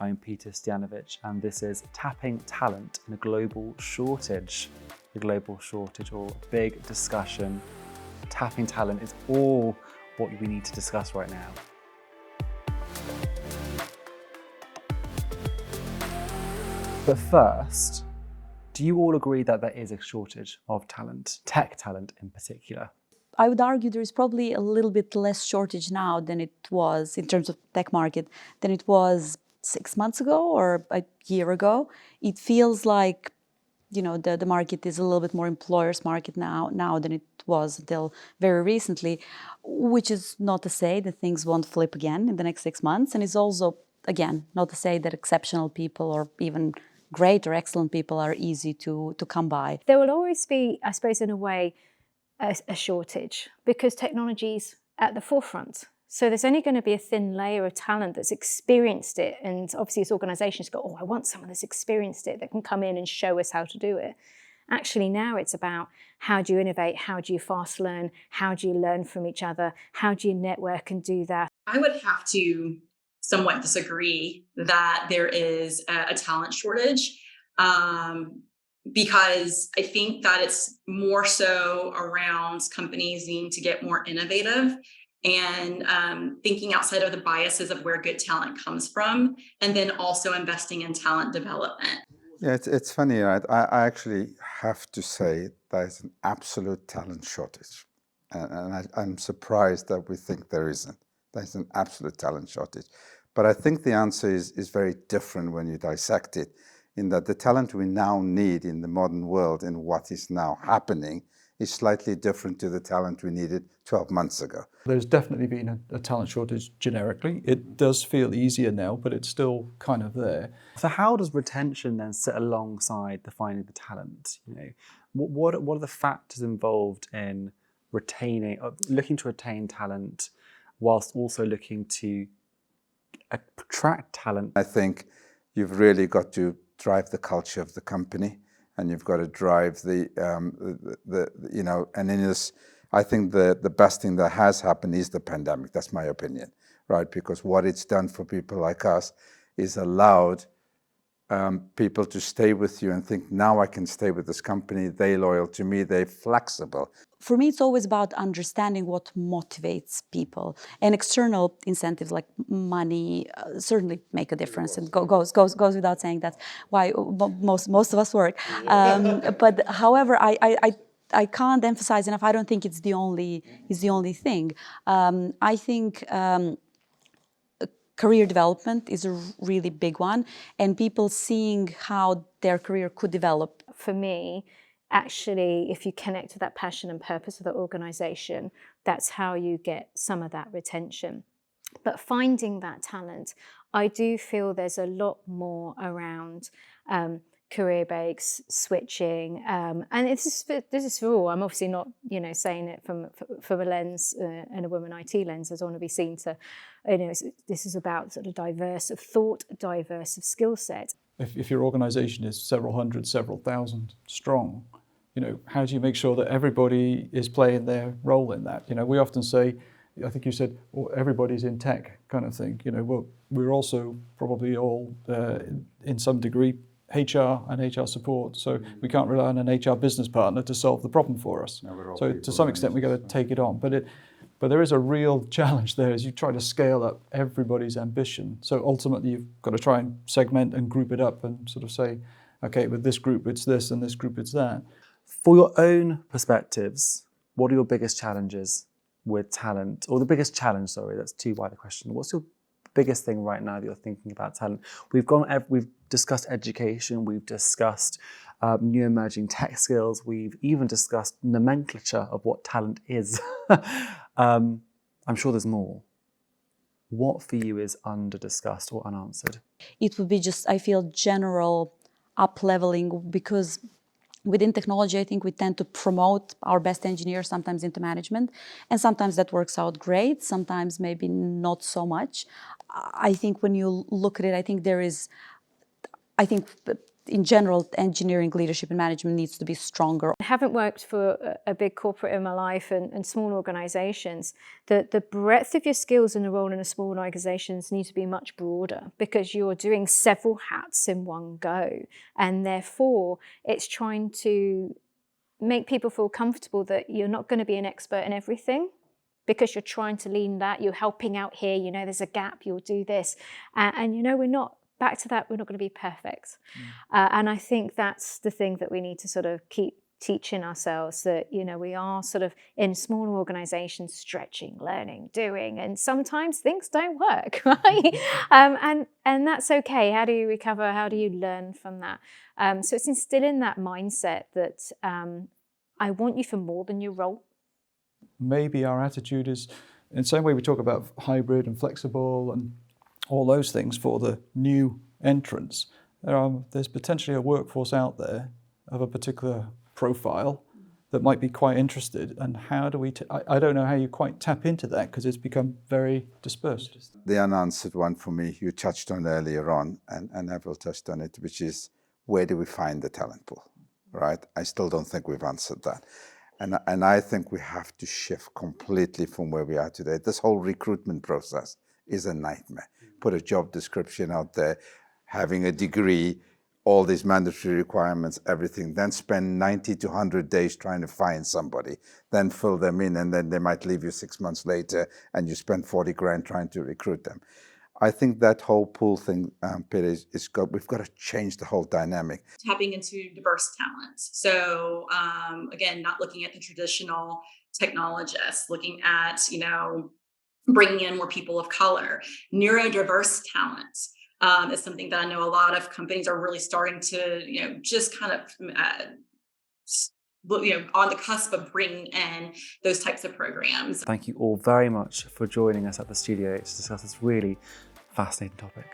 I'm Peter Stjanovic, and this is Tapping Talent in a Global Shortage. The global shortage, or big discussion. Tapping talent is all what we need to discuss right now. But first, do you all agree that there is a shortage of talent, tech talent in particular? I would argue there is probably a little bit less shortage now than it was in terms of tech market than it was 6 months ago or a year ago. It feels like, you know, the market is a little bit more employers market now than it was until very recently, which is not to say that things won't flip again in the next 6 months. And it's also, again, not to say that exceptional people or even great or excellent people are easy to come by. There will always be, I suppose, in a way, a shortage because technology's at the forefront. So there's only going to be a thin layer of talent that's experienced it. And obviously as organizations go, oh, I want someone that's experienced it that can come in and show us how to do it. Actually now it's about how do you innovate, how do you fast learn, how do you learn from each other, how do you network and do that. I would have to somewhat disagree that there is a talent shortage. Because I think that it's more so around companies needing to get more innovative and thinking outside of the biases of where good talent comes from, and then also investing in talent development. Yeah, it's funny, right? I actually have to say there's an absolute talent shortage. And I'm surprised that we think there isn't. There's an absolute talent shortage. But I think the answer is very different when you dissect it, in that the talent we now need in the modern world and what is now happening is slightly different to the talent we needed 12 months ago. There's definitely been a talent shortage generically. It does feel easier now, but it's still kind of there. So how does retention then sit alongside the finding the talent? You know, what are the factors involved in looking to retain talent whilst also looking to attract talent? I think you've really got to drive the culture of the company, and you've got to drive the you know, and in this, I think the best thing that has happened is the pandemic. That's my opinion, right? Because what it's done for people like us is allowed people to stay with you and think, now I can stay with this company, they're loyal to me, they're flexible. For me, it's always about understanding what motivates people, and external incentives like money certainly make a difference. And goes without saying that's why most of us work. But however, I can't emphasize enough. I don't think it's the only thing. I think career development is a really big one, and people seeing how their career could develop. For me, actually, if you connect to that passion and purpose of the organization, that's how you get some of that retention. But finding that talent, I do feel there's a lot more around career breaks, switching, and this is for all. I'm obviously not, you know, saying it from a lens and a women IT lens. I don't want to be seen to, you know, this is about sort of diverse of thought, diverse of skill set. If your organization is several hundred, several thousand strong, you know, how do you make sure that everybody is playing their role in that? You know, we often say, I think you said, well, everybody's in tech kind of thing. You know, well, we're also probably all in some degree HR and HR support, so we can't rely on an HR business partner to solve the problem for us. No, so to some extent, we got to take it on. But there is a real challenge there as you try to scale up everybody's ambition. So ultimately, you've got to try and segment and group it up and sort of say, okay, with this group it's this and this group it's that. For your own perspectives, what are your biggest challenges with talent? Or the biggest challenge, sorry, that's too wide a question. What's your biggest thing right now that you're thinking about talent? We've discussed education, we've discussed new emerging tech skills, we've even discussed nomenclature of what talent is. I'm sure there's more. What for you is under-discussed or unanswered? It would be just, I feel, general up-leveling, because within technology, I think we tend to promote our best engineers sometimes into management, and sometimes that works out great, sometimes maybe not so much. I think when you look at it, I think in general, engineering leadership and management needs to be stronger. I haven't worked for a big corporate in my life and small organizations. The breadth of your skills and the role in a small organizations need to be much broader because you're doing several hats in one go. And therefore, it's trying to make people feel comfortable that you're not going to be an expert in everything because you're trying to lean that, you're helping out here, you know, there's a gap, you'll do this. And you know, we're not, back to that, we're not going to be perfect. And I think that's the thing that we need to sort of keep teaching ourselves, that, you know, we are sort of in smaller organizations stretching, learning, doing, and sometimes things don't work, right? And that's okay. How do you recover? How do you learn from that? So it's instilling that mindset that I want you for more than your role. Maybe our attitude is, in the same way we talk about hybrid and flexible and all those things for the new entrants, there's potentially a workforce out there of a particular profile that might be quite interested. And how do we, I don't know how you quite tap into that because it's become very dispersed. The unanswered one for me, you touched on earlier on, and Neville touched on it, which is where do we find the talent pool, right? I still don't think we've answered that. And I think we have to shift completely from where we are today. This whole recruitment process is a nightmare. Put a job description out there, having a degree, all these mandatory requirements, everything, then spend 90 to 100 days trying to find somebody, then fill them in, and then they might leave you 6 months later, and you spend 40 grand trying to recruit them. I think that whole pool thing, Peter, we've got to change the whole dynamic. Tapping into diverse talents. So again, not looking at the traditional technologists, looking at, you know, bringing in more people of color. Neurodiverse talents is something that I know a lot of companies are really starting to, you know, just kind of, you know, on the cusp of bringing in those types of programs. Thank you all very much for joining us at the Studio to discuss this really fascinating topic.